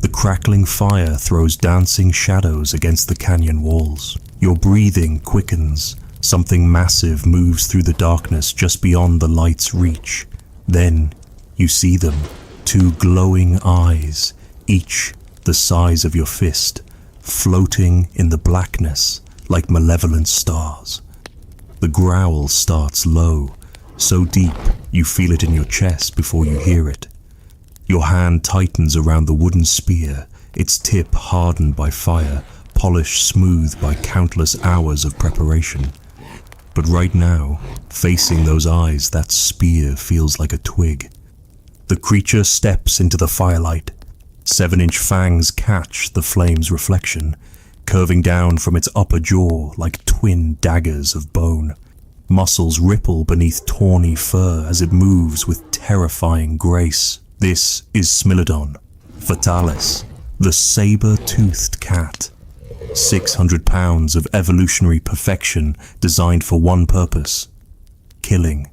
The crackling fire throws dancing shadows against the canyon walls. Your breathing quickens. Something massive moves through the darkness just beyond the light's reach. Then you see them, 2 glowing eyes, each the size of your fist, floating in the blackness like malevolent stars. The growl starts low, so deep you feel it in your chest before you hear it. Your hand tightens around the wooden spear, its tip hardened by fire, polished smooth by countless hours of preparation. But right now, facing those eyes, that spear feels like a twig. The creature steps into the firelight. 7-inch fangs catch the flame's reflection, curving down from its upper jaw like twin daggers of bone. Muscles ripple beneath tawny fur as it moves with terrifying grace. This is Smilodon fatalis, the saber-toothed cat. 600 pounds of evolutionary perfection designed for one purpose: killing.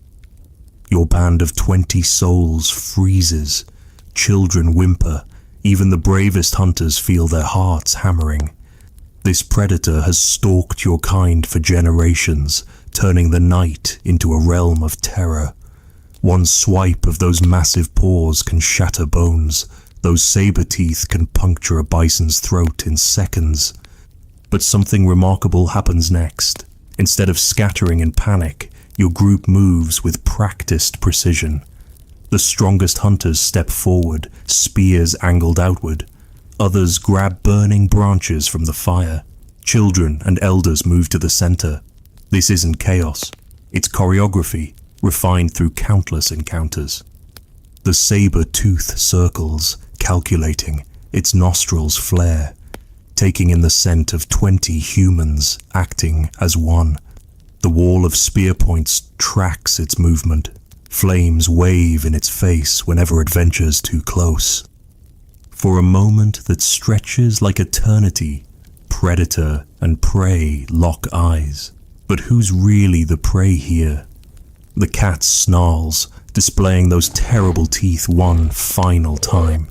Your band of 20 souls freezes. Children whimper. Even the bravest hunters feel their hearts hammering. This predator has stalked your kind for generations, turning the night into a realm of terror. One swipe of those massive paws can shatter bones. Those saber teeth can puncture a bison's throat in seconds. But something remarkable happens next. Instead of scattering in panic, your group moves with practiced precision. The strongest hunters step forward, spears angled outward. Others grab burning branches from the fire. Children and elders move to the center. This isn't chaos. It's choreography, refined through countless encounters. The saber-tooth circles, calculating. Its nostrils flare, taking in the scent of 20 humans acting as one. The wall of spear points tracks its movement. Flames wave in its face whenever it ventures too close. For a moment that stretches like eternity, predator and prey lock eyes. But who's really the prey here? The cat snarls, displaying those terrible teeth one final time.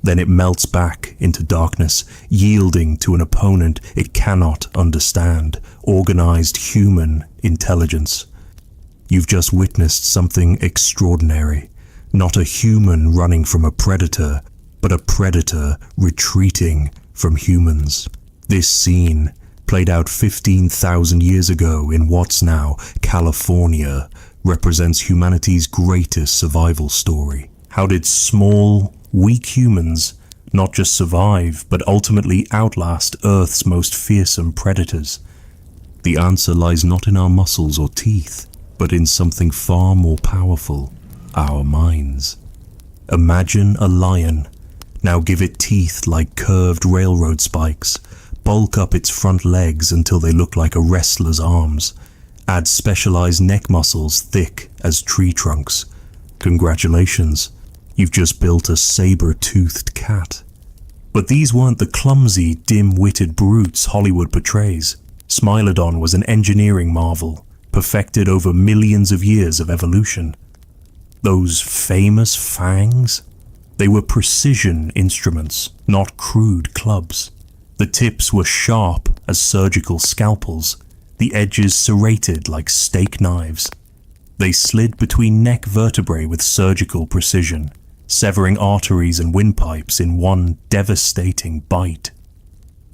Then it melts back into darkness, yielding to an opponent it cannot understand, organized human intelligence. You've just witnessed something extraordinary. Not a human running from a predator, but a predator retreating from humans. This scene, played out 15,000 years ago in what's now California, represents humanity's greatest survival story. How did small, weak humans not just survive, but ultimately outlast Earth's most fearsome predators? The answer lies not in our muscles or teeth, but in something far more powerful: our minds. Imagine a lion. Now give it teeth like curved railroad spikes. Bulk up its front legs until they look like a wrestler's arms. Add specialized neck muscles thick as tree trunks. Congratulations, you've just built a saber-toothed cat. But these weren't the clumsy, dim-witted brutes Hollywood portrays. Smilodon was an engineering marvel, perfected over millions of years of evolution. Those famous fangs? They were precision instruments, not crude clubs. The tips were sharp as surgical scalpels, the edges serrated like steak knives. They slid between neck vertebrae with surgical precision, severing arteries and windpipes in one devastating bite.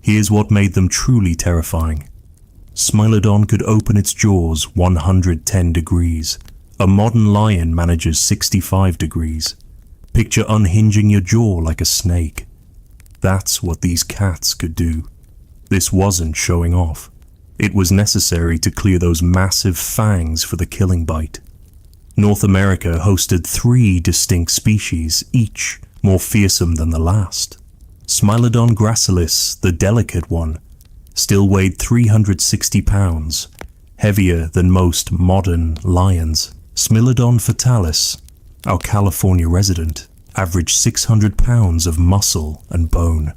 Here's what made them truly terrifying. Smilodon could open its jaws 110 degrees. A modern lion manages 65 degrees. Picture unhinging your jaw like a snake. That's what these cats could do. This wasn't showing off. It was necessary to clear those massive fangs for the killing bite. North America hosted 3 distinct species, each more fearsome than the last. Smilodon gracilis, the delicate one, still weighed 360 pounds, heavier than most modern lions. Smilodon fatalis, our California resident, averaged 600 pounds of muscle and bone.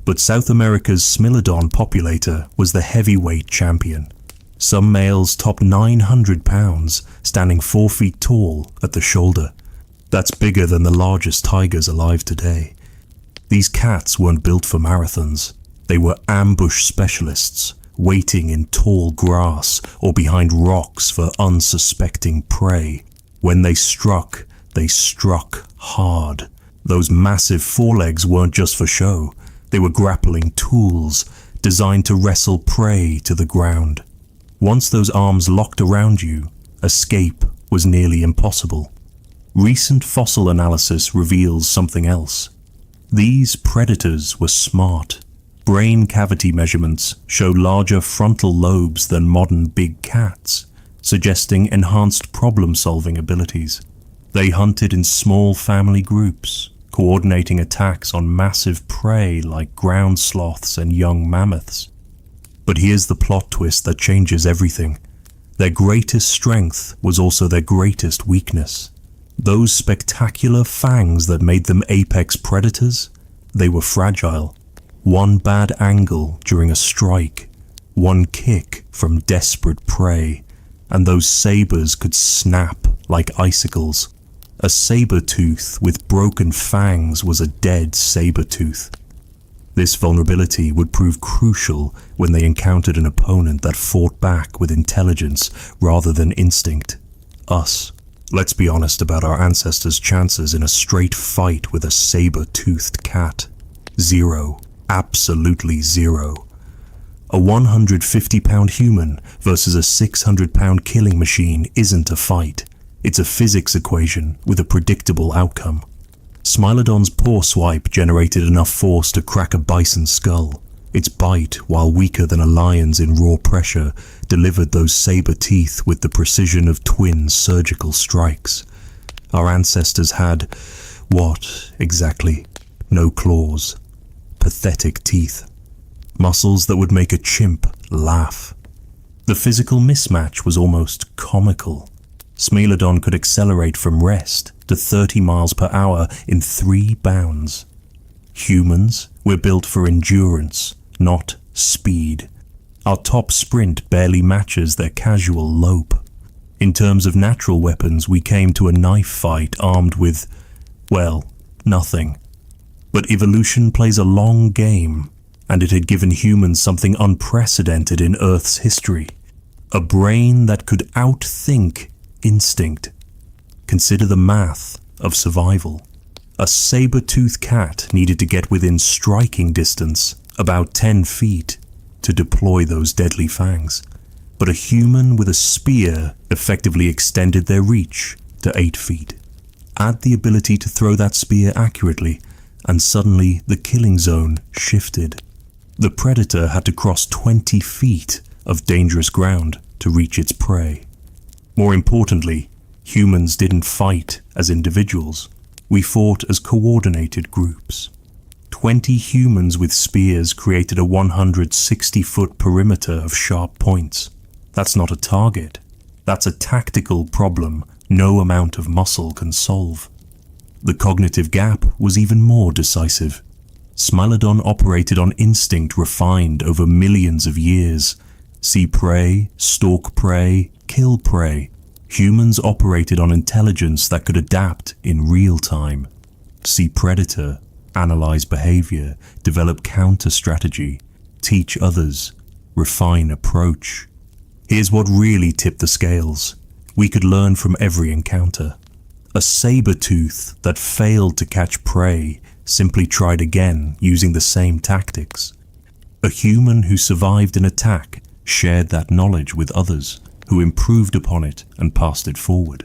But South America's Smilodon populator was the heavyweight champion. Some males topped 900 pounds, standing 4 feet tall at the shoulder. That's bigger than the largest tigers alive today. These cats weren't built for marathons. They were ambush specialists, waiting in tall grass or behind rocks for unsuspecting prey. When they struck hard. Those massive forelegs weren't just for show. They were grappling tools designed to wrestle prey to the ground. Once those arms locked around you, escape was nearly impossible. Recent fossil analysis reveals something else. These predators were smart. Brain cavity measurements show larger frontal lobes than modern big cats, suggesting enhanced problem-solving abilities. They hunted in small family groups, coordinating attacks on massive prey like ground sloths and young mammoths. But here's the plot twist that changes everything. Their greatest strength was also their greatest weakness. Those spectacular fangs that made them apex predators, they were fragile. One bad angle during a strike, one kick from desperate prey, and those sabers could snap like icicles. A saber-tooth with broken fangs was a dead saber-tooth. This vulnerability would prove crucial when they encountered an opponent that fought back with intelligence rather than instinct. Us. Let's be honest about our ancestors' chances in a straight fight with a saber-toothed cat. 0. Absolutely 0. A 150-pound human versus a 600-pound killing machine isn't a fight. It's a physics equation with a predictable outcome. Smilodon's paw swipe generated enough force to crack a bison's skull. Its bite, while weaker than a lion's in raw pressure, delivered those saber teeth with the precision of twin surgical strikes. Our ancestors had, what exactly? No claws. Pathetic teeth. Muscles that would make a chimp laugh. The physical mismatch was almost comical. Smilodon could accelerate from rest to 30 miles per hour in 3 bounds. Humans were built for endurance, not speed. Our top sprint barely matches their casual lope. In terms of natural weapons, we came to a knife fight armed with, well, nothing. But evolution plays a long game, and it had given humans something unprecedented in Earth's history. A brain that could outthink instinct. Consider the math of survival. A saber-toothed cat needed to get within striking distance, about 10 feet, to deploy those deadly fangs. But a human with a spear effectively extended their reach to 8 feet. Add the ability to throw that spear accurately, and suddenly the killing zone shifted. The predator had to cross 20 feet of dangerous ground to reach its prey. More importantly, humans didn't fight as individuals. We fought as coordinated groups. 20 humans with spears created a 160-foot perimeter of sharp points. That's not a target. That's a tactical problem no amount of muscle can solve. The cognitive gap was even more decisive. Smilodon operated on instinct refined over millions of years. See prey, stalk prey, kill prey. Humans operated on intelligence that could adapt in real time. See predator, analyze behavior, develop counter-strategy, teach others, refine approach. Here's what really tipped the scales. We could learn from every encounter. A saber-tooth that failed to catch prey simply tried again using the same tactics. A human who survived an attack shared that knowledge with others, who improved upon it and passed it forward.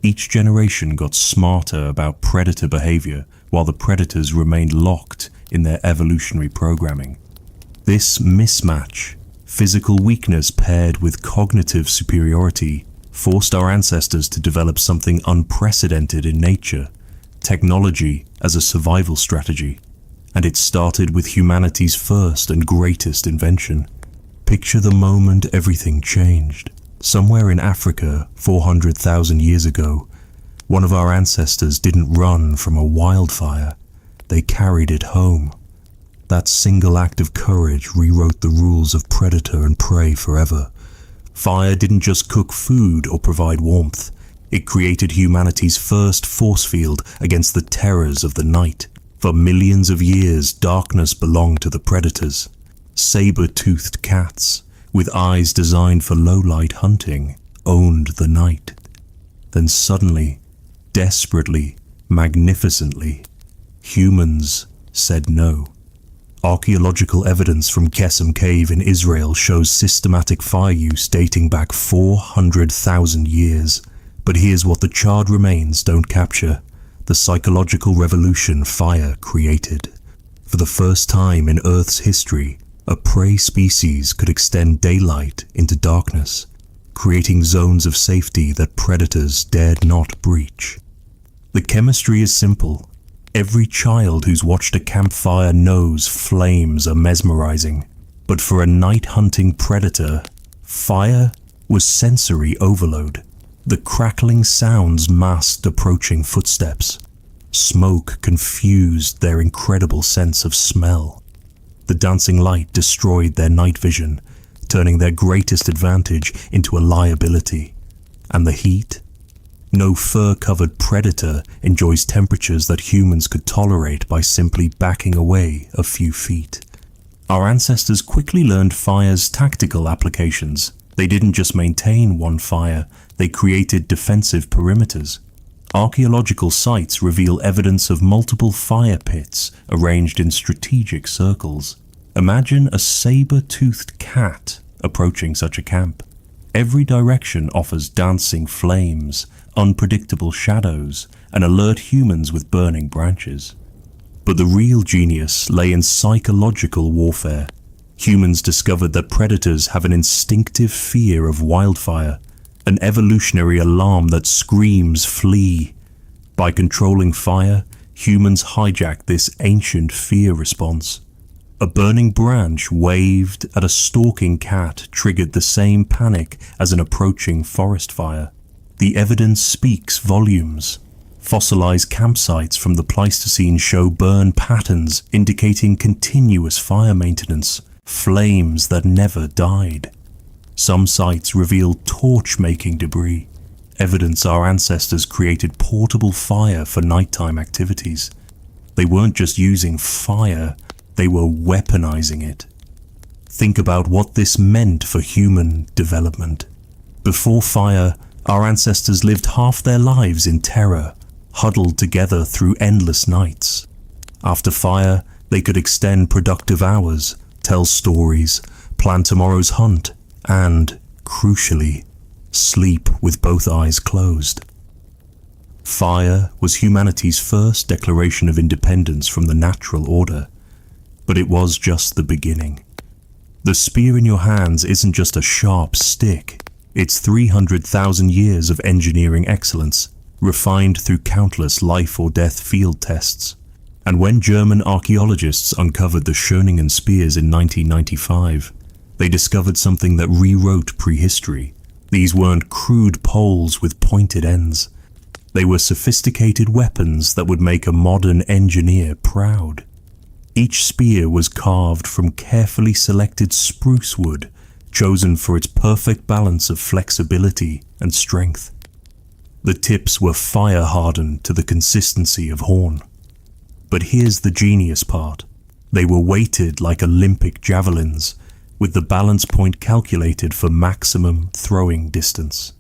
Each generation got smarter about predator behavior while the predators remained locked in their evolutionary programming. This mismatch, physical weakness paired with cognitive superiority, forced our ancestors to develop something unprecedented in nature, technology as a survival strategy. And it started with humanity's first and greatest invention. Picture the moment everything changed. Somewhere in Africa, 400,000 years ago, one of our ancestors didn't run from a wildfire. They carried it home. That single act of courage rewrote the rules of predator and prey forever. Fire didn't just cook food or provide warmth. It created humanity's first force field against the terrors of the night. For millions of years, darkness belonged to the predators. Saber-toothed cats, with eyes designed for low-light hunting, owned the night. Then suddenly, desperately, magnificently, humans said no. Archaeological evidence from Kesem Cave in Israel shows systematic fire use dating back 400,000 years. But here's what the charred remains don't capture: the psychological revolution fire created. For the first time in Earth's history, a prey species could extend daylight into darkness, creating zones of safety that predators dared not breach. The chemistry is simple. Every child who's watched a campfire knows flames are mesmerizing. But for a night-hunting predator, fire was sensory overload. The crackling sounds masked approaching footsteps. Smoke confused their incredible sense of smell. The dancing light destroyed their night vision, turning their greatest advantage into a liability. And the heat? No fur-covered predator enjoys temperatures that humans could tolerate by simply backing away a few feet. Our ancestors quickly learned fire's tactical applications. They didn't just maintain one fire, they created defensive perimeters. Archaeological sites reveal evidence of multiple fire pits arranged in strategic circles. Imagine a saber-toothed cat approaching such a camp. Every direction offers dancing flames, unpredictable shadows, and alert humans with burning branches. But the real genius lay in psychological warfare. Humans discovered that predators have an instinctive fear of wildfire, an evolutionary alarm that screams flee. By controlling fire, humans hijacked this ancient fear response. A burning branch waved at a stalking cat triggered the same panic as an approaching forest fire. The evidence speaks volumes. Fossilized campsites from the Pleistocene show burn patterns indicating continuous fire maintenance, flames that never died. Some sites reveal torch-making debris, evidence our ancestors created portable fire for nighttime activities. They weren't just using fire, they were weaponizing it. Think about what this meant for human development. Before fire, our ancestors lived half their lives in terror, huddled together through endless nights. After fire, they could extend productive hours, tell stories, plan tomorrow's hunt, and, crucially, sleep with both eyes closed. Fire was humanity's first declaration of independence from the natural order. But it was just the beginning. The spear in your hands isn't just a sharp stick. It's 300,000 years of engineering excellence, refined through countless life or death field tests. And when German archaeologists uncovered the Schöningen spears in 1995, they discovered something that rewrote prehistory. These weren't crude poles with pointed ends. They were sophisticated weapons that would make a modern engineer proud. Each spear was carved from carefully selected spruce wood, chosen for its perfect balance of flexibility and strength. The tips were fire-hardened to the consistency of horn. But here's the genius part. They were weighted like Olympic javelins, with the balance point calculated for maximum throwing distance.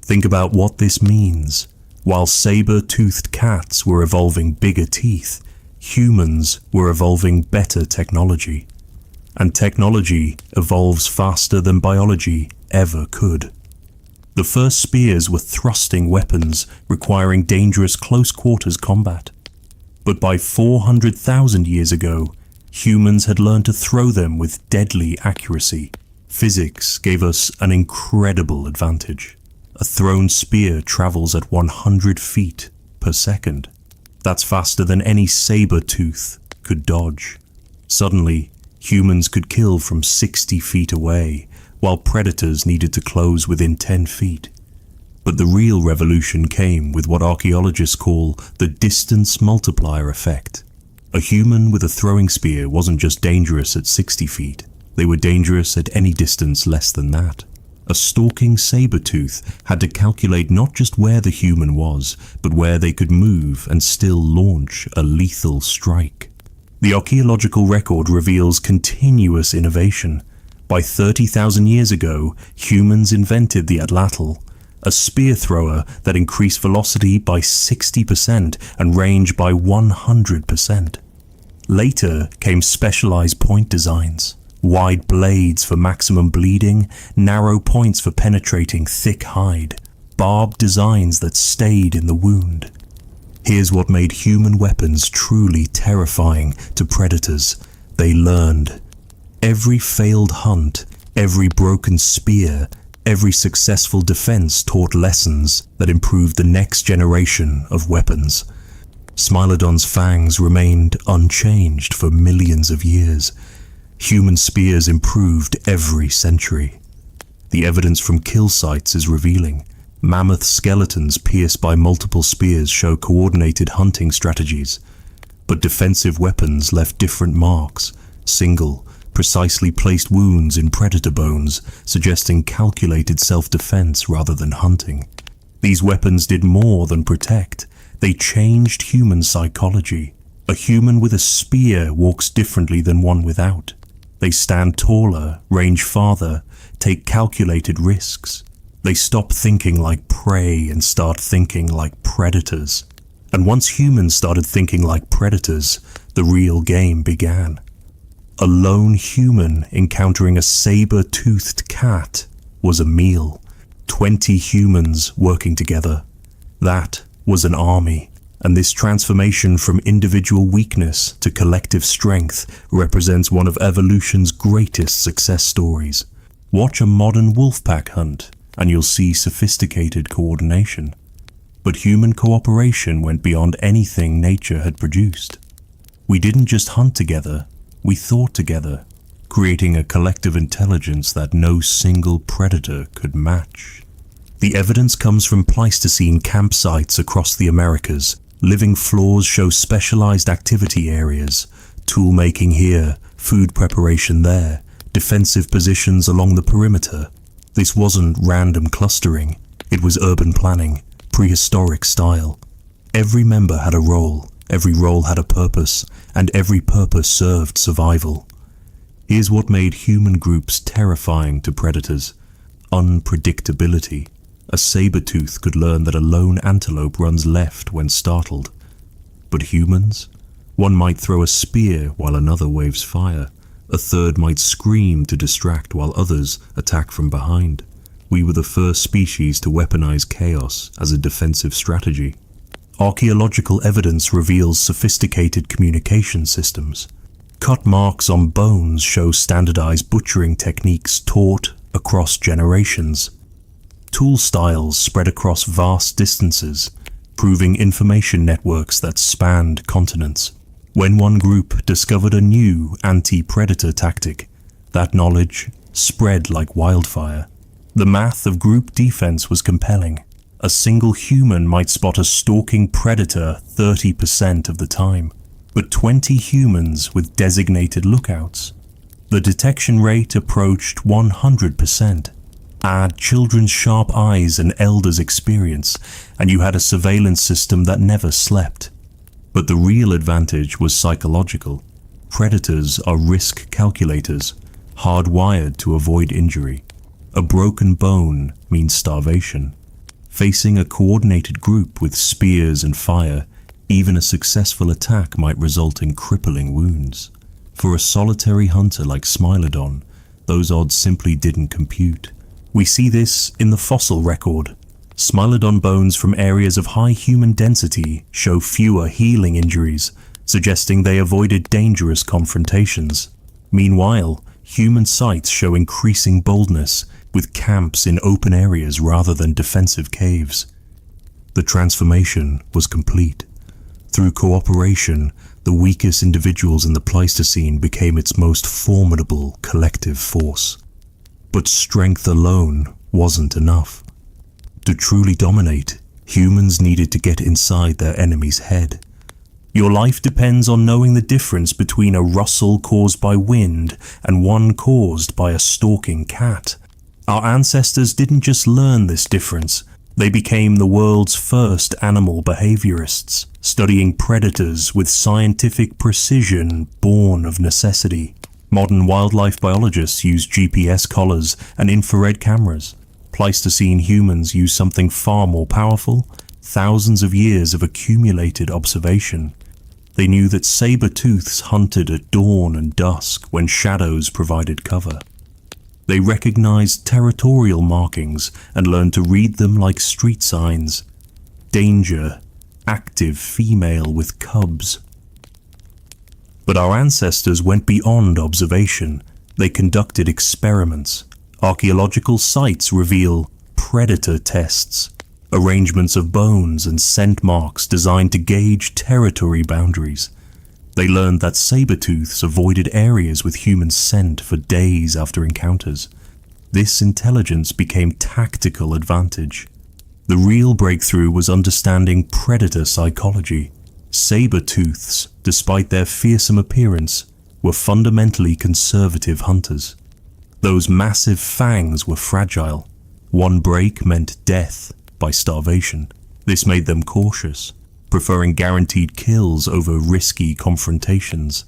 Think about what this means. While saber-toothed cats were evolving bigger teeth, humans were evolving better technology. And technology evolves faster than biology ever could. The first spears were thrusting weapons requiring dangerous close-quarters combat. But by 400,000 years ago, humans had learned to throw them with deadly accuracy. Physics gave us an incredible advantage. A thrown spear travels at 100 feet per second. That's faster than any saber-tooth could dodge. Suddenly, humans could kill from 60 feet away, while predators needed to close within 10 feet. But the real revolution came with what archaeologists call the distance multiplier effect. A human with a throwing spear wasn't just dangerous at 60 feet, they were dangerous at any distance less than that. A stalking saber-tooth had to calculate not just where the human was, but where they could move and still launch a lethal strike. The archaeological record reveals continuous innovation. By 30,000 years ago, humans invented the atlatl, a spear thrower that increased velocity by 60% and range by 100%. Later came specialized point designs. Wide blades for maximum bleeding, narrow points for penetrating thick hide, barbed designs that stayed in the wound. Here's what made human weapons truly terrifying to predators. They learned. Every failed hunt, every broken spear, every successful defense taught lessons that improved the next generation of weapons. Smilodon's fangs remained unchanged for millions of years. Human spears improved every century. The evidence from kill sites is revealing. Mammoth skeletons pierced by multiple spears show coordinated hunting strategies. But defensive weapons left different marks, single, precisely placed wounds in predator bones, suggesting calculated self-defense rather than hunting. These weapons did more than protect. They changed human psychology. A human with a spear walks differently than one without. They stand taller, range farther, take calculated risks. They stop thinking like prey and start thinking like predators. And once humans started thinking like predators, the real game began. A lone human encountering a saber-toothed cat was a meal. 20 humans working together. That was an army. And this transformation from individual weakness to collective strength represents one of evolution's greatest success stories. Watch a modern wolfpack hunt, and you'll see sophisticated coordination. But human cooperation went beyond anything nature had produced. We didn't just hunt together, we thought together, creating a collective intelligence that no single predator could match. The evidence comes from Pleistocene campsites across the Americas. Living floors show specialized activity areas, tool making here, food preparation there, defensive positions along the perimeter. This wasn't random clustering, it was urban planning, prehistoric style. Every member had a role, every role had a purpose, and every purpose served survival. Here's what made human groups terrifying to predators: unpredictability. A saber-tooth could learn that a lone antelope runs left when startled. But humans? One might throw a spear while another waves fire. A third might scream to distract while others attack from behind. We were the first species to weaponize chaos as a defensive strategy. Archaeological evidence reveals sophisticated communication systems. Cut marks on bones show standardized butchering techniques taught across generations. Tool styles spread across vast distances, proving information networks that spanned continents. When one group discovered a new anti-predator tactic, that knowledge spread like wildfire. The math of group defense was compelling. A single human might spot a stalking predator 30% of the time, but 20 humans with designated lookouts. The detection rate approached 100%. Add children's sharp eyes and elders' experience, and you had a surveillance system that never slept. But the real advantage was psychological. Predators are risk calculators, hardwired to avoid injury. A broken bone means starvation. Facing a coordinated group with spears and fire, even a successful attack might result in crippling wounds. For a solitary hunter like Smilodon, those odds simply didn't compute. We see this in the fossil record. Smilodon bones from areas of high human density show fewer healing injuries, suggesting they avoided dangerous confrontations. Meanwhile, human sites show increasing boldness, with camps in open areas rather than defensive caves. The transformation was complete. Through cooperation, the weakest individuals in the Pleistocene became its most formidable collective force. But strength alone wasn't enough. To truly dominate, humans needed to get inside their enemy's head. Your life depends on knowing the difference between a rustle caused by wind and one caused by a stalking cat. Our ancestors didn't just learn this difference, they became the world's first animal behaviorists, studying predators with scientific precision born of necessity. Modern wildlife biologists use GPS collars and infrared cameras. Pleistocene humans use something far more powerful: thousands of years of accumulated observation. They knew that saber-tooths hunted at dawn and dusk when shadows provided cover. They recognized territorial markings and learned to read them like street signs. Danger, active female with cubs. But our ancestors went beyond observation. They conducted experiments. Archaeological sites reveal predator tests, arrangements of bones and scent marks designed to gauge territory boundaries. They learned that saber-tooths avoided areas with human scent for days after encounters. This intelligence became tactical advantage. The real breakthrough was understanding predator psychology. Saber-tooths, despite their fearsome appearance, were fundamentally conservative hunters. Those massive fangs were fragile. One break meant death by starvation. This made them cautious, preferring guaranteed kills over risky confrontations.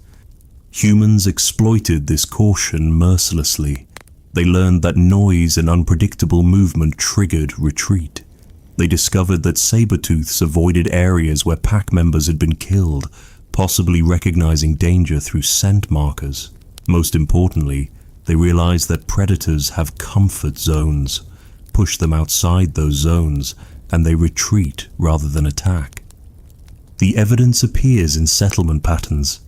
Humans exploited this caution mercilessly. They learned that noise and unpredictable movement triggered retreat. They discovered that saber-tooths avoided areas where pack members had been killed, possibly recognizing danger through scent markers. Most importantly, they realized that predators have comfort zones. Push them outside those zones, and they retreat rather than attack. The evidence appears in settlement patterns.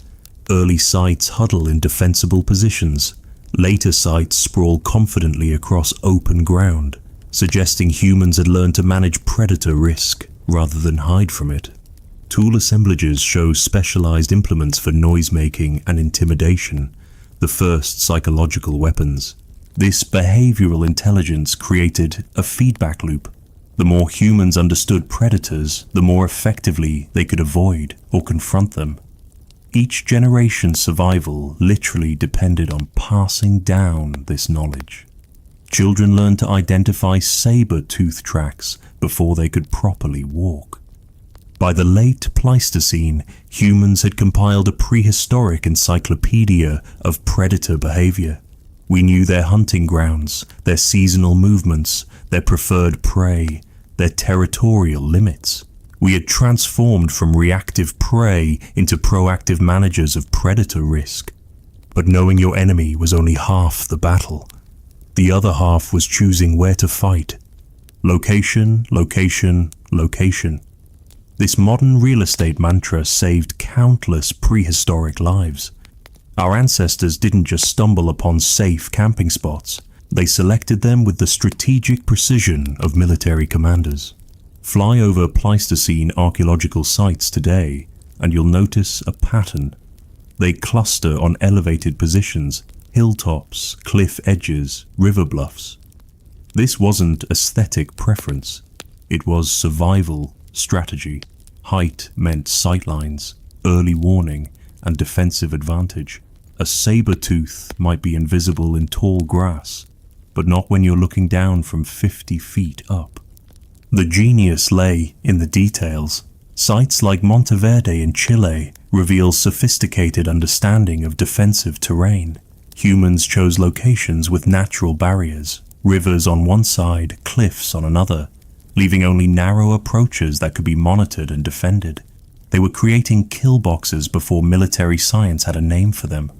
Early sites huddle in defensible positions. Later sites sprawl confidently across open ground, suggesting humans had learned to manage predator risk rather than hide from it. Tool assemblages show specialized implements for noise-making and intimidation, the first psychological weapons. This behavioral intelligence created a feedback loop. The more humans understood predators, the more effectively they could avoid or confront them. Each generation's survival literally depended on passing down this knowledge. Children learned to identify saber-tooth tracks before they could properly walk. By the late Pleistocene, humans had compiled a prehistoric encyclopedia of predator behavior. We knew their hunting grounds, their seasonal movements, their preferred prey, their territorial limits. We had transformed from reactive prey into proactive managers of predator risk. But knowing your enemy was only half the battle. The other half was choosing where to fight. Location, location, location. This modern real estate mantra saved countless prehistoric lives. Our ancestors didn't just stumble upon safe camping spots. They selected them with the strategic precision of military commanders. Fly over Pleistocene archaeological sites today, and you'll notice a pattern. They cluster on elevated positions, hilltops, cliff edges, river bluffs. This wasn't aesthetic preference. It was survival strategy. Height meant sightlines, early warning, and defensive advantage. A saber-tooth might be invisible in tall grass, but not when you're looking down from 50 feet up. The genius lay in the details. Sites like Monteverde in Chile reveal sophisticated understanding of defensive terrain. Humans chose locations with natural barriers, rivers on one side, cliffs on another, leaving only narrow approaches that could be monitored and defended. They were creating kill boxes before military science had a name for them.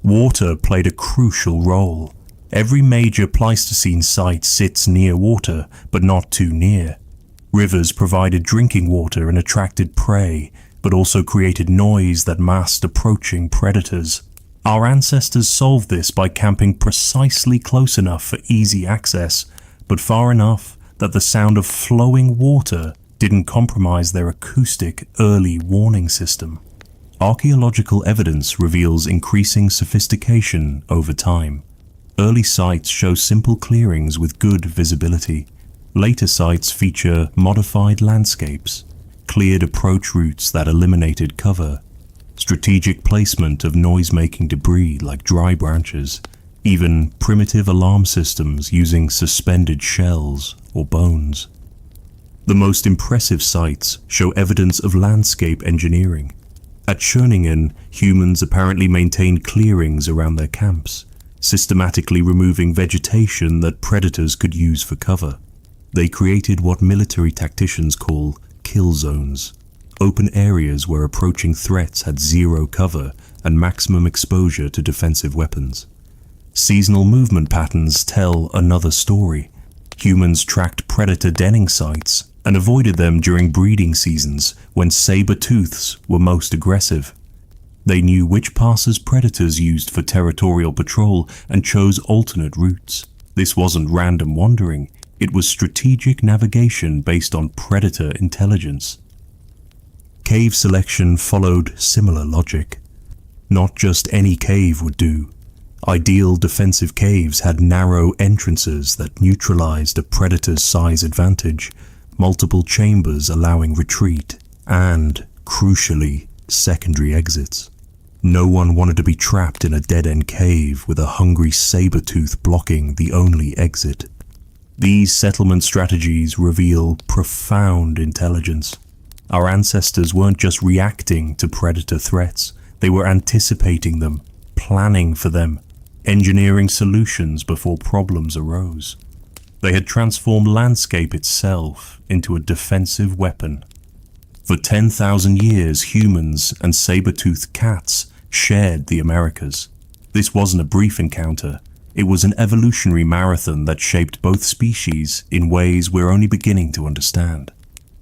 Water played a crucial role. Every major Pleistocene site sits near water, but not too near. Rivers provided drinking water and attracted prey, but also created noise that masked approaching predators. Our ancestors solved this by camping precisely close enough for easy access, but far enough that the sound of flowing water didn't compromise their acoustic early warning system. Archaeological evidence reveals increasing sophistication over time. Early sites show simple clearings with good visibility. Later sites feature modified landscapes, cleared approach routes that eliminated cover, strategic placement of noise-making debris like dry branches, even primitive alarm systems using suspended shells or bones. The most impressive sites show evidence of landscape engineering. At Schöningen, humans apparently maintained clearings around their camps, systematically removing vegetation that predators could use for cover. They created what military tacticians call kill zones, open areas where approaching threats had zero cover and maximum exposure to defensive weapons. Seasonal movement patterns tell another story. Humans tracked predator denning sites and avoided them during breeding seasons when saber-tooths were most aggressive. They knew which passes predators used for territorial patrol and chose alternate routes. This wasn't random wandering, it was strategic navigation based on predator intelligence. Cave selection followed similar logic. Not just any cave would do. Ideal defensive caves had narrow entrances that neutralized a predator's size advantage, multiple chambers allowing retreat, and, crucially, secondary exits. No one wanted to be trapped in a dead-end cave with a hungry saber-tooth blocking the only exit. These settlement strategies reveal profound intelligence. Our ancestors weren't just reacting to predator threats, they were anticipating them, planning for them, engineering solutions before problems arose. They had transformed landscape itself into a defensive weapon. For 10,000 years, humans and saber-toothed cats shared the Americas. This wasn't a brief encounter. It was an evolutionary marathon that shaped both species in ways we're only beginning to understand.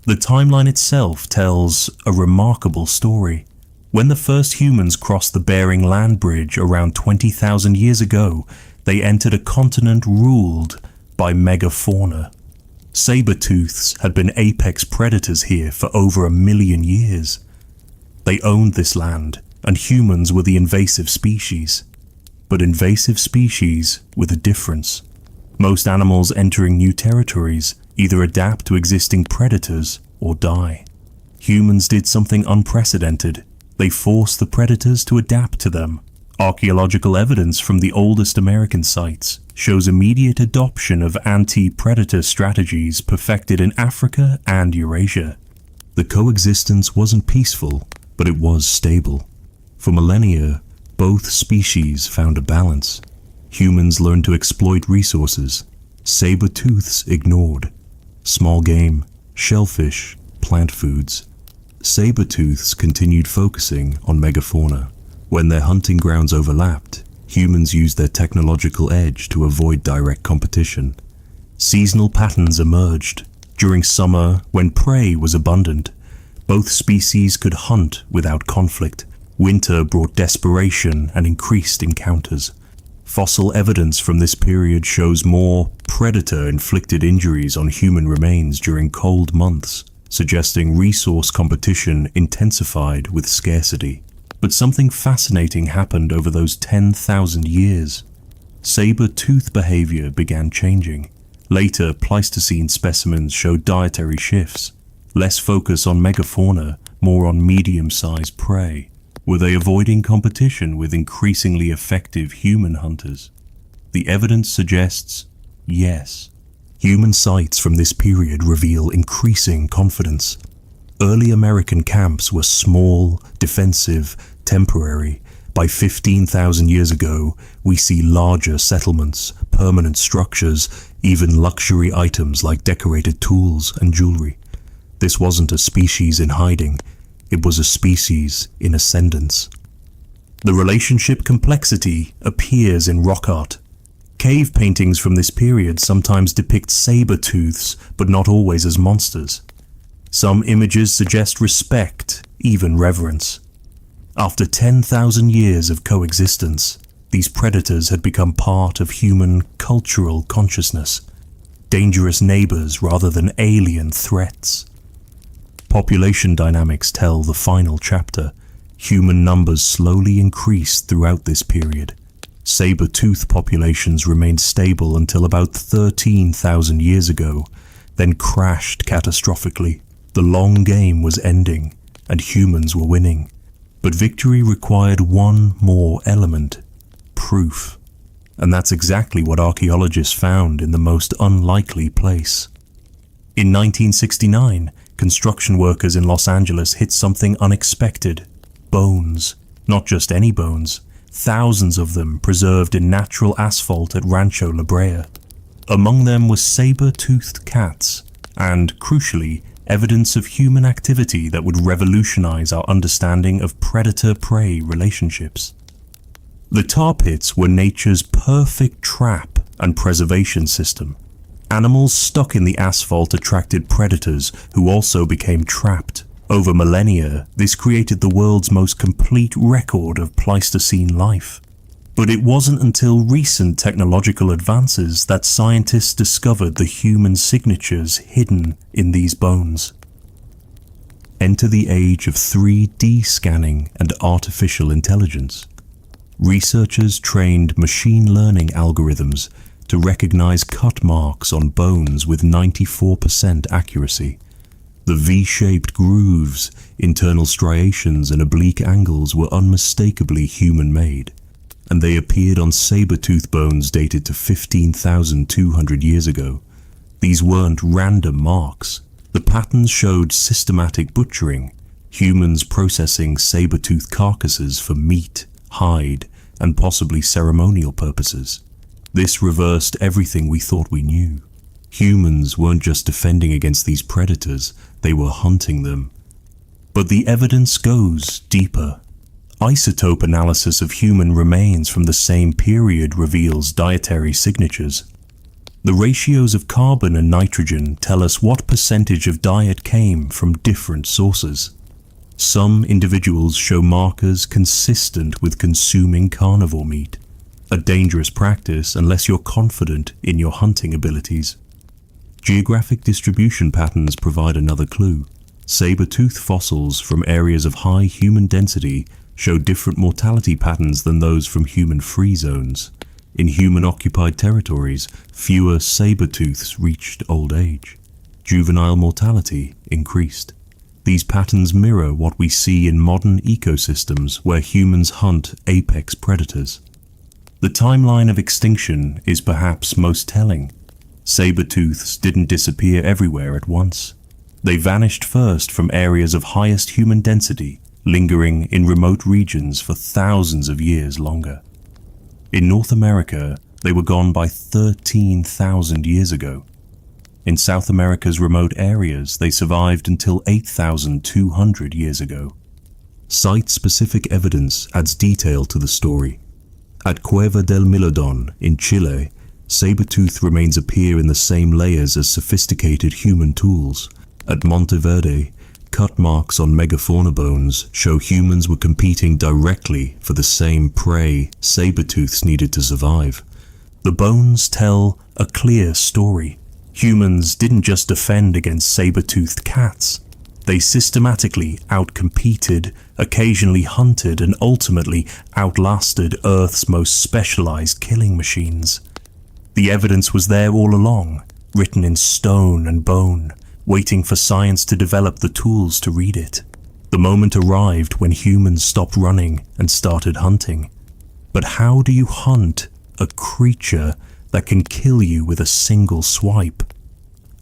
The timeline itself tells a remarkable story. When the first humans crossed the Bering Land Bridge around 20,000 years ago, they entered a continent ruled by megafauna. Saber-tooths had been apex predators here for over 1 million years. They owned this land, and humans were the invasive species. But invasive species with a difference. Most animals entering new territories either adapt to existing predators or die. Humans did something unprecedented. They forced the predators to adapt to them. Archaeological evidence from the oldest American sites shows immediate adoption of anti-predator strategies perfected in Africa and Eurasia. The coexistence wasn't peaceful, but it was stable. For millennia, both species found a balance. Humans learned to exploit resources. Saber-tooths ignored. Small game, shellfish, plant foods. Saber-tooths continued focusing on megafauna. When their hunting grounds overlapped, humans used their technological edge to avoid direct competition. Seasonal patterns emerged. During summer, when prey was abundant, both species could hunt without conflict. Winter brought desperation and increased encounters. Fossil evidence from this period shows more predator-inflicted injuries on human remains during cold months, suggesting resource competition intensified with scarcity. But something fascinating happened over those 10,000 years. Saber-tooth behavior began changing. Later, Pleistocene specimens showed dietary shifts. Less focus on megafauna, more on medium-sized prey. Were they avoiding competition with increasingly effective human hunters? The evidence suggests yes. Human sites from this period reveal increasing confidence. Early American camps were small, defensive, temporary. By 15,000 years ago, we see larger settlements, permanent structures, even luxury items like decorated tools and jewelry. This wasn't a species in hiding. It was a species in ascendance. The relationship complexity appears in rock art. Cave paintings from this period sometimes depict saber-tooths, but not always as monsters. Some images suggest respect, even reverence. After 10,000 years of coexistence, these predators had become part of human cultural consciousness, dangerous neighbors rather than alien threats. Population dynamics tell the final chapter. Human numbers slowly increased throughout this period. Saber-tooth populations remained stable until about 13,000 years ago, then crashed catastrophically. The long game was ending, and humans were winning. But victory required one more element: proof. and that's exactly what archaeologists found in the most unlikely place. In 1969, construction workers in Los Angeles hit something unexpected. Bones. Not just any bones. Thousands of them preserved in natural asphalt at Rancho La Brea. Among them were saber-toothed cats, and, crucially, evidence of human activity that would revolutionize our understanding of predator-prey relationships. The tar pits were nature's perfect trap and preservation system. Animals stuck in the asphalt attracted predators who also became trapped. Over millennia, this created the world's most complete record of Pleistocene life. But it wasn't until recent technological advances that scientists discovered the human signatures hidden in these bones. Enter the age of 3D scanning and artificial intelligence. Researchers trained machine learning algorithms to recognize cut marks on bones with 94% accuracy. The V-shaped grooves, internal striations, and oblique angles were unmistakably human-made, and they appeared on saber-tooth bones dated to 15,200 years ago. These weren't random marks. The patterns showed systematic butchering, humans processing saber-tooth carcasses for meat, hide, and possibly ceremonial purposes. This reversed everything we thought we knew. Humans weren't just defending against these predators, they were hunting them. But the evidence goes deeper. Isotope analysis of human remains from the same period reveals dietary signatures. The ratios of carbon and nitrogen tell us what percentage of diet came from different sources. Some individuals show markers consistent with consuming carnivore meat, a dangerous practice unless you're confident in your hunting abilities. Geographic distribution patterns provide another clue. Saber-tooth fossils from areas of high human density show different mortality patterns than those from human-free zones. In human-occupied territories, fewer saber-tooths reached old age. Juvenile mortality increased. These patterns mirror what we see in modern ecosystems where humans hunt apex predators. The timeline of extinction is perhaps most telling. Saber-tooths didn't disappear everywhere at once. They vanished first from areas of highest human density, lingering in remote regions for thousands of years longer. In North America, they were gone by 13,000 years ago. In South America's remote areas, they survived until 8,200 years ago. Site-specific evidence adds detail to the story. At Cueva del Milodon in Chile, saber-tooth remains appear in the same layers as sophisticated human tools. At Monteverde, cut marks on megafauna bones show humans were competing directly for the same prey saber-tooths needed to survive. The bones tell a clear story. Humans didn't just defend against saber-toothed cats. They systematically outcompeted, occasionally hunted, and ultimately outlasted Earth's most specialized killing machines. The evidence was there all along, written in stone and bone, waiting for science to develop the tools to read it. The moment arrived when humans stopped running and started hunting. But how do you hunt a creature that can kill you with a single swipe?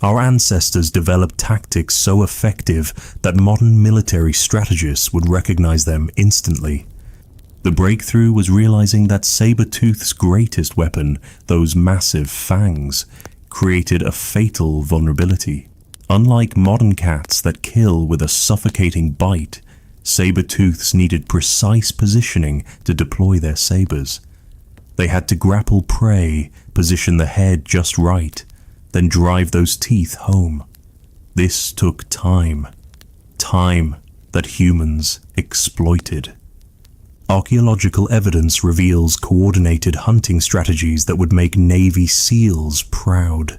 Our ancestors developed tactics so effective that modern military strategists would recognize them instantly. The breakthrough was realizing that saber-tooth's greatest weapon, those massive fangs, created a fatal vulnerability. Unlike modern cats that kill with a suffocating bite, saber-tooths needed precise positioning to deploy their sabers. They had to grapple prey, position the head just right, then drive those teeth home. This took time. Time that humans exploited. Archaeological evidence reveals coordinated hunting strategies that would make Navy SEALs proud.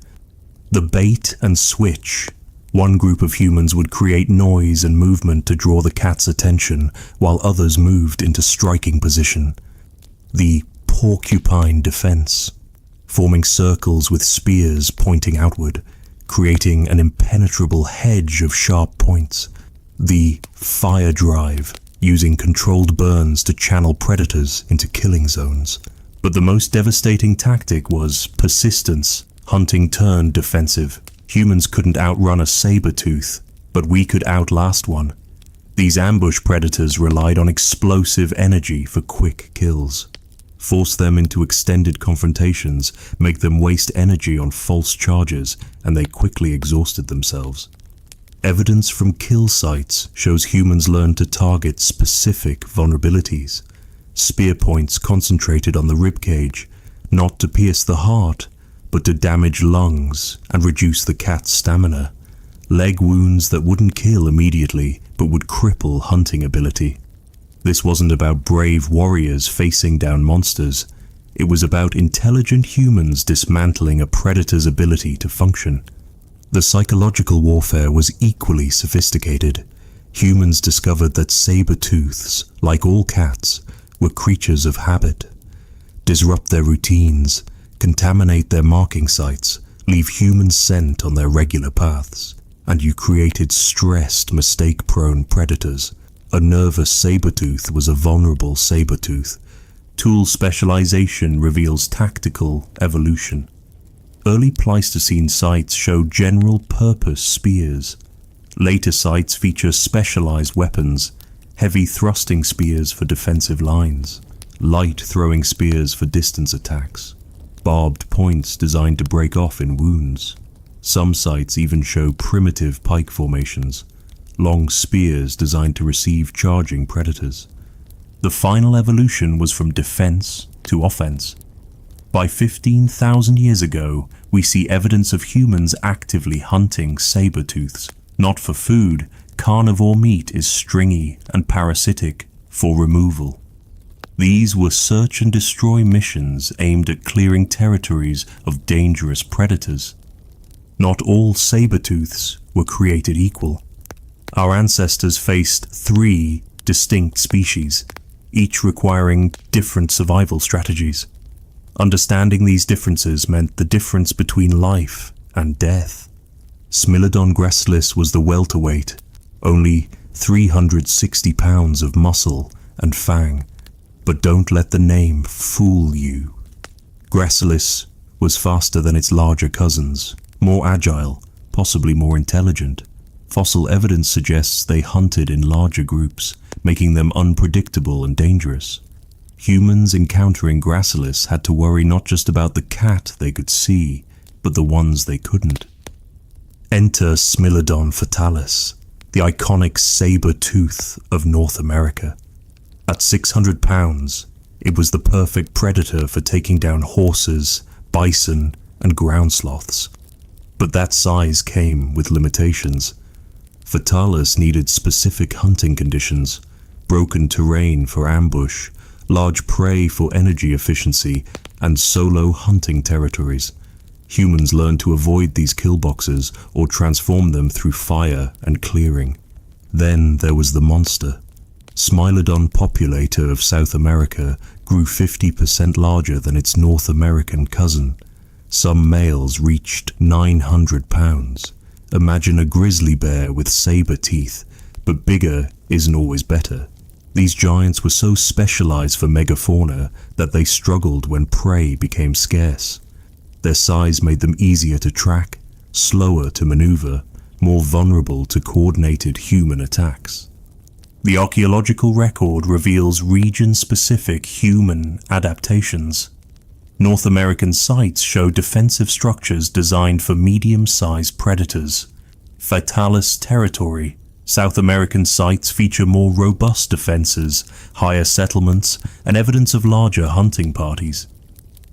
The bait and switch. One group of humans would create noise and movement to draw the cat's attention, while others moved into striking position. The porcupine defense. Forming circles with spears pointing outward, creating an impenetrable hedge of sharp points. The fire drive, using controlled burns to channel predators into killing zones. But the most devastating tactic was persistence. Hunting turned defensive. Humans couldn't outrun a saber-tooth, but we could outlast one. These ambush predators relied on explosive energy for quick kills. Force them into extended confrontations, make them waste energy on false charges, and they quickly exhausted themselves. Evidence from kill sites shows humans learned to target specific vulnerabilities. Spear points concentrated on the ribcage, not to pierce the heart, but to damage lungs and reduce the cat's stamina. Leg wounds that wouldn't kill immediately, but would cripple hunting ability. This wasn't about brave warriors facing down monsters. It was about intelligent humans dismantling a predator's ability to function. The psychological warfare was equally sophisticated. Humans discovered that saber-tooths, like all cats, were creatures of habit. Disrupt their routines, contaminate their marking sites, leave human scent on their regular paths, and you created stressed, mistake-prone predators. A nervous saber-tooth was a vulnerable saber-tooth. Tool specialization reveals tactical evolution. Early Pleistocene sites show general-purpose spears. Later sites feature specialized weapons, heavy thrusting spears for defensive lines, light throwing spears for distance attacks, barbed points designed to break off in wounds. Some sites even show primitive pike formations, long spears designed to receive charging predators. The final evolution was from defense to offense. By 15,000 years ago, we see evidence of humans actively hunting saber-tooths. Not for food, carnivore meat is stringy and parasitic for removal. These were search and destroy missions aimed at clearing territories of dangerous predators. Not all saber-tooths were created equal. Our ancestors faced 3 distinct species, each requiring different survival strategies. Understanding these differences meant the difference between life and death. Smilodon gracilis was the welterweight, only 360 pounds of muscle and fang. But don't let the name fool you. Gracilis was faster than its larger cousins, more agile, possibly more intelligent. Fossil evidence suggests they hunted in larger groups, making them unpredictable and dangerous. Humans encountering gracilis had to worry not just about the cat they could see, but the ones they couldn't. Enter Smilodon fatalis, the iconic saber-tooth of North America. At 600 pounds, it was the perfect predator for taking down horses, bison, and ground sloths. But that size came with limitations. Fatalis needed specific hunting conditions, broken terrain for ambush, large prey for energy efficiency, and solo hunting territories. Humans learned to avoid these kill boxes or transform them through fire and clearing. Then there was the monster. Smilodon populator of South America grew 50% larger than its North American cousin. Some males reached 900 pounds. Imagine a grizzly bear with saber teeth, but bigger isn't always better. These giants were so specialized for megafauna that they struggled when prey became scarce. Their size made them easier to track, slower to maneuver, more vulnerable to coordinated human attacks. The archaeological record reveals region-specific human adaptations. North American sites show defensive structures designed for medium-sized predators. Fatalis territory. South American sites feature more robust defenses, higher settlements, and evidence of larger hunting parties.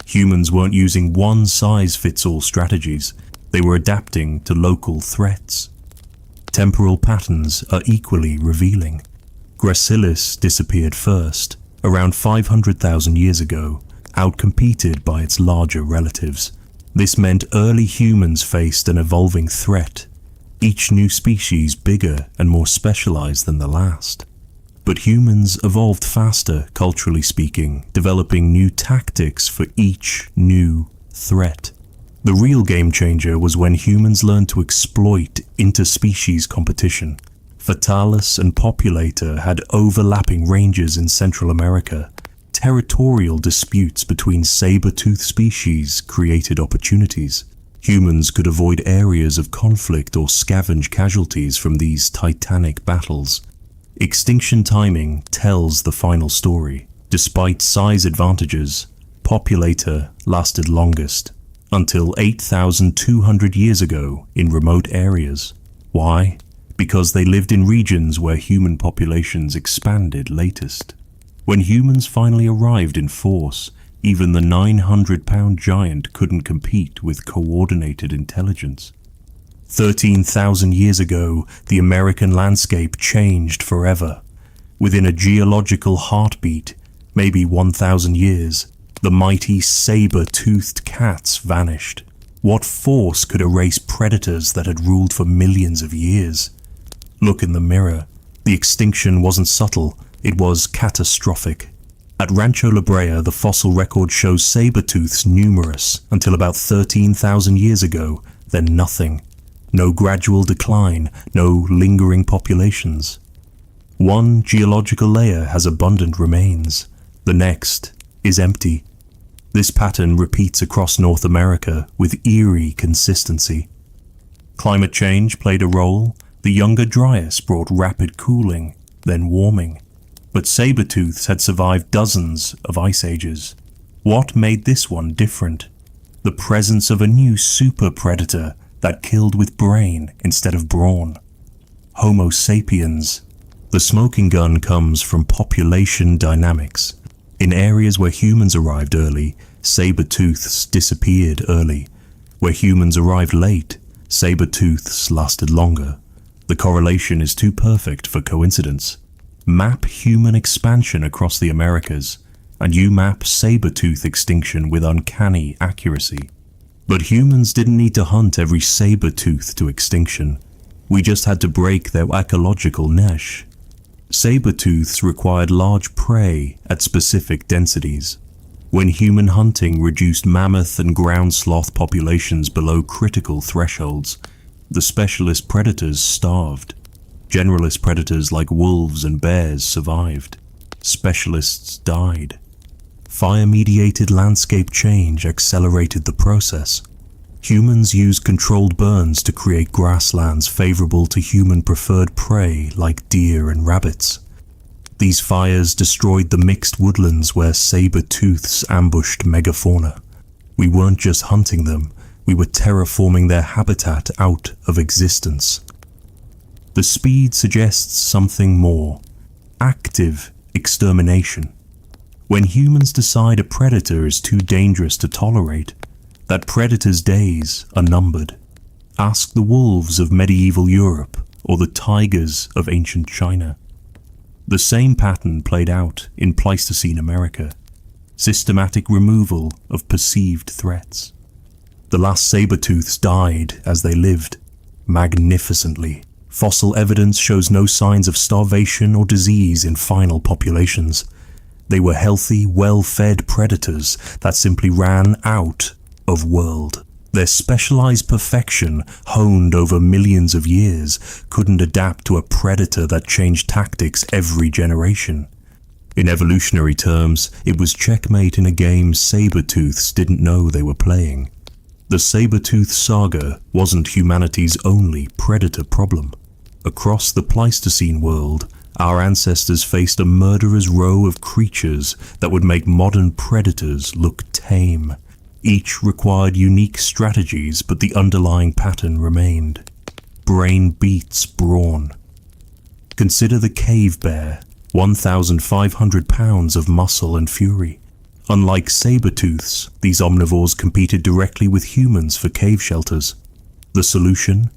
Humans weren't using one-size-fits-all strategies. They were adapting to local threats. Temporal patterns are equally revealing. Gracilis disappeared first, around 500,000 years ago, outcompeted by its larger relatives. This meant early humans faced an evolving threat, each new species bigger and more specialized than the last. But humans evolved faster, culturally speaking, developing new tactics for each new threat. The real game changer was when humans learned to exploit interspecies competition. Fatalis and Populator had overlapping ranges in Central America, Territorial disputes between saber-toothed species created opportunities. Humans could avoid areas of conflict or scavenge casualties from these titanic battles. Extinction timing tells the final story. Despite size advantages, populator lasted longest, until 8,200 years ago in remote areas. Why? Because they lived in regions where human populations expanded latest. When humans finally arrived in force, even the 900-pound giant couldn't compete with coordinated intelligence. 13,000 years ago, the American landscape changed forever. Within a geological heartbeat, maybe 1,000 years, the mighty saber-toothed cats vanished. What force could erase predators that had ruled for millions of years? Look in the mirror. The extinction wasn't subtle, it was catastrophic. At Rancho La Brea, the fossil record shows saber-tooths numerous until about 13,000 years ago, then nothing. No gradual decline, no lingering populations. One geological layer has abundant remains, the next is empty. This pattern repeats across North America with eerie consistency. Climate change played a role. The younger Dryas brought rapid cooling, then warming. But saber-tooths had survived dozens of ice ages. What made this one different? The presence of a new super predator that killed with brain instead of brawn. Homo sapiens. The smoking gun comes from population dynamics. In areas where humans arrived early, saber-tooths disappeared early. Where humans arrived late, saber-tooths lasted longer. The correlation is too perfect for coincidence. Map human expansion across the Americas, and you map saber-tooth extinction with uncanny accuracy. But humans didn't need to hunt every saber-tooth to extinction. We just had to break their ecological niche. Saber-tooths required large prey at specific densities. When human hunting reduced mammoth and ground sloth populations below critical thresholds, the specialist predators starved. Generalist predators like wolves and bears survived. Specialists died. Fire-mediated landscape change accelerated the process. Humans used controlled burns to create grasslands favorable to human-preferred prey like deer and rabbits. These fires destroyed the mixed woodlands where saber-tooths ambushed megafauna. We weren't just hunting them, we were terraforming their habitat out of existence. The speed suggests something more. Active extermination. When humans decide a predator is too dangerous to tolerate, that predator's days are numbered. Ask the wolves of medieval Europe or the tigers of ancient China. The same pattern played out in Pleistocene America. Systematic removal of perceived threats. The last saber-tooths died as they lived, magnificently. Fossil evidence shows no signs of starvation or disease in final populations. They were healthy, well-fed predators that simply ran out of world. Their specialized perfection, honed over millions of years, couldn't adapt to a predator that changed tactics every generation. In evolutionary terms, it was checkmate in a game saber-tooths didn't know they were playing. The saber-tooth saga wasn't humanity's only predator problem. Across the Pleistocene world, our ancestors faced a murderer's row of creatures that would make modern predators look tame. Each required unique strategies, but the underlying pattern remained. Brain beats brawn. Consider the cave bear, 1,500 pounds of muscle and fury. Unlike saber-tooths, these omnivores competed directly with humans for cave shelters. The solution?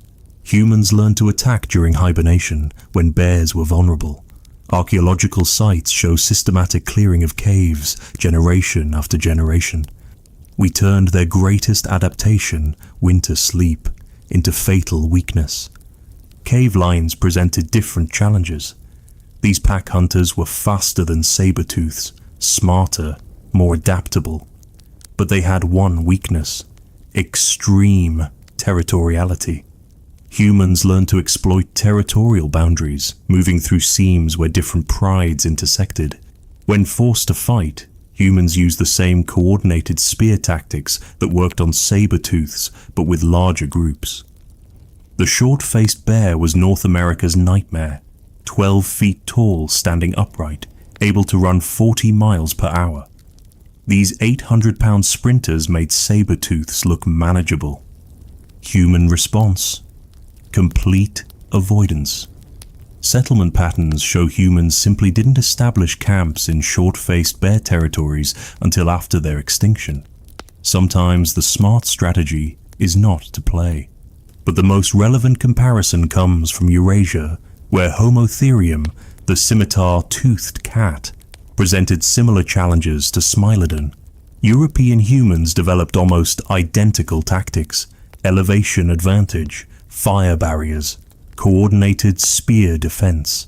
Humans learned to attack during hibernation, when bears were vulnerable. Archaeological sites show systematic clearing of caves, generation after generation. We turned their greatest adaptation, winter sleep, into fatal weakness. Cave lions presented different challenges. These pack hunters were faster than saber-tooths, smarter, more adaptable. But they had one weakness: extreme territoriality. Humans learned to exploit territorial boundaries, moving through seams where different prides intersected. When forced to fight, Humans used the same coordinated spear tactics that worked on saber-tooths, but with larger groups. The short-faced bear was North America's nightmare, 12 feet tall, standing upright, able to run 40 miles per hour. These 800-pound sprinters made saber-tooths look manageable. Human response: complete avoidance. Settlement patterns show humans simply didn't establish camps in short-faced bear territories until after their extinction. Sometimes the smart strategy is not to play. But the most relevant comparison comes from Eurasia, where Homo therium, the scimitar-toothed cat, presented similar challenges to Smilodon. European humans developed almost identical tactics: elevation advantage, fire barriers, coordinated spear defense.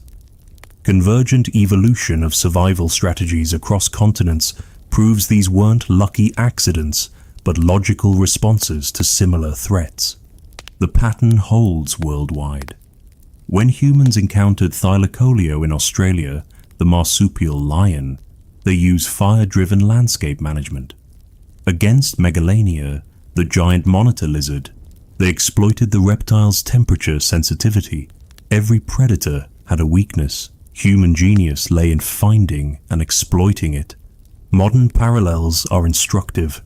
Convergent evolution of survival strategies across continents proves these weren't lucky accidents, but logical responses to similar threats. The pattern holds worldwide. When humans encountered Thylacoleo in Australia, the marsupial lion, they used fire-driven landscape management. Against Megalania, the giant monitor lizard, they exploited the reptile's temperature sensitivity. Every predator had a weakness. Human genius lay in finding and exploiting it. Modern parallels are instructive.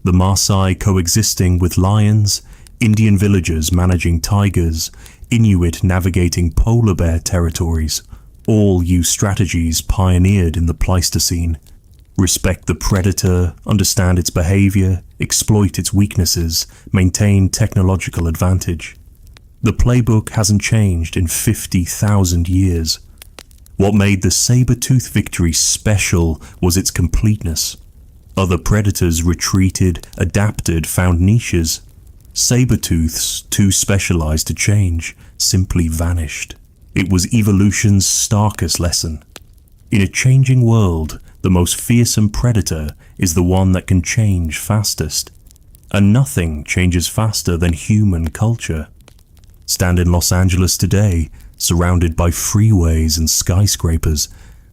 The Maasai coexisting with lions, Indian villagers managing tigers, Inuit navigating polar bear territories, all use strategies pioneered in the Pleistocene. Respect the predator, understand its behavior, exploit its weaknesses, maintain technological advantage. The playbook hasn't changed in 50,000 years. What made the saber-tooth victory special was its completeness. Other predators retreated, adapted, found niches. Saber-tooths, too specialized to change, simply vanished. It was evolution's starkest lesson. In a changing world, the most fearsome predator is the one that can change fastest. And nothing changes faster than human culture. Stand in Los Angeles today, surrounded by freeways and skyscrapers,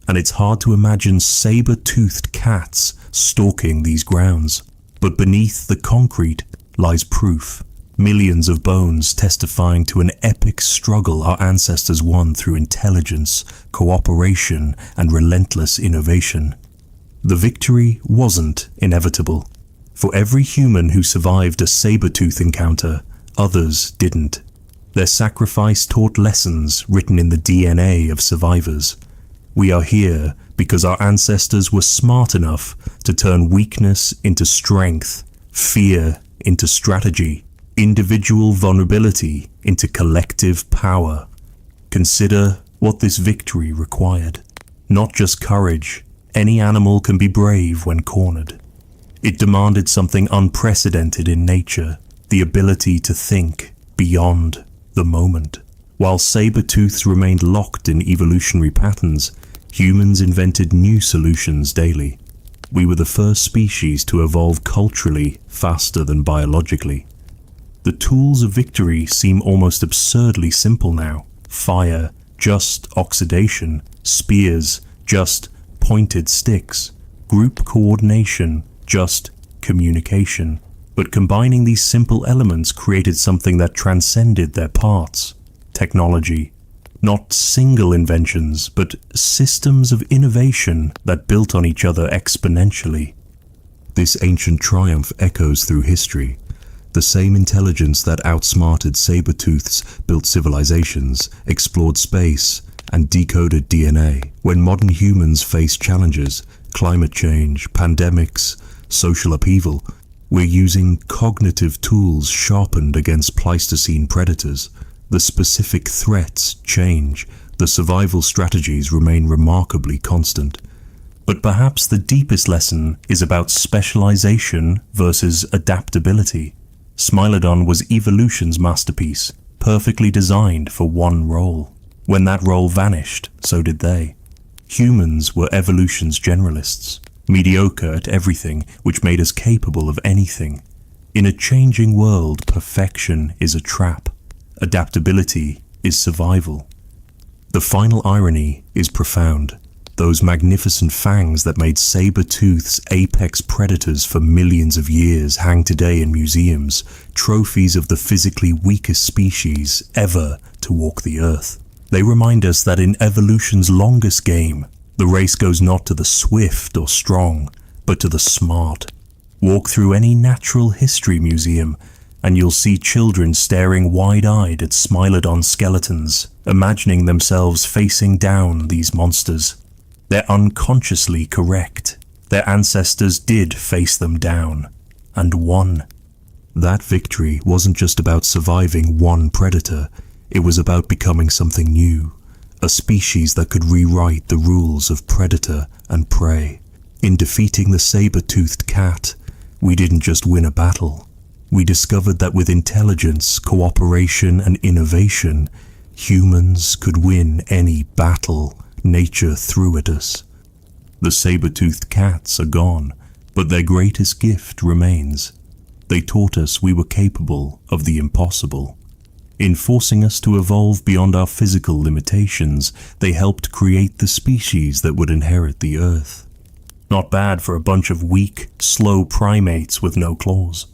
and it's hard to imagine saber-toothed cats stalking these grounds. But beneath the concrete lies proof. Millions of bones testifying to an epic struggle our ancestors won through intelligence, cooperation, and relentless innovation. The victory wasn't inevitable. For every human who survived a saber-tooth encounter, others didn't. Their sacrifice taught lessons written in the DNA of survivors. We are here because our ancestors were smart enough to turn weakness into strength, fear into strategy, individual vulnerability into collective power. Consider what this victory required. Not just courage. Any animal can be brave when cornered. It demanded something unprecedented in nature, the ability to think beyond the moment. While saber-tooths remained locked in evolutionary patterns, humans invented new solutions daily. We were the first species to evolve culturally faster than biologically. The tools of victory seem almost absurdly simple now. Fire, just oxidation. Spears, just pointed sticks. Group coordination, just communication. But combining these simple elements created something that transcended their parts. Technology. Not single inventions, but systems of innovation that built on each other exponentially. This ancient triumph echoes through history. The same intelligence that outsmarted saber-tooths built civilizations, explored space, and decoded DNA. When modern humans face challenges, climate change, pandemics, social upheaval, we're using cognitive tools sharpened against Pleistocene predators. The specific threats change, the survival strategies remain remarkably constant. But perhaps the deepest lesson is about specialization versus adaptability. Smilodon was evolution's masterpiece, perfectly designed for one role. When that role vanished, so did they. Humans were evolution's generalists, mediocre at everything, which made us capable of anything. In a changing world, perfection is a trap. Adaptability is survival. The final irony is profound. Those magnificent fangs that made saber-tooths apex predators for millions of years hang today in museums, trophies of the physically weakest species ever to walk the earth. They remind us that in evolution's longest game, the race goes not to the swift or strong, but to the smart. Walk through any natural history museum, and you'll see children staring wide-eyed at Smilodon skeletons, imagining themselves facing down these monsters. They're unconsciously correct. Their ancestors did face them down, and won. That victory wasn't just about surviving one predator, it was about becoming something new, a species that could rewrite the rules of predator and prey. In defeating the saber-toothed cat, we didn't just win a battle. We discovered that with intelligence, cooperation, and innovation, humans could win any battle nature threw at us. The saber-toothed cats are gone, but their greatest gift remains. They taught us we were capable of the impossible. In forcing us to evolve beyond our physical limitations, they helped create the species that would inherit the earth. Not bad for a bunch of weak, slow primates with no claws.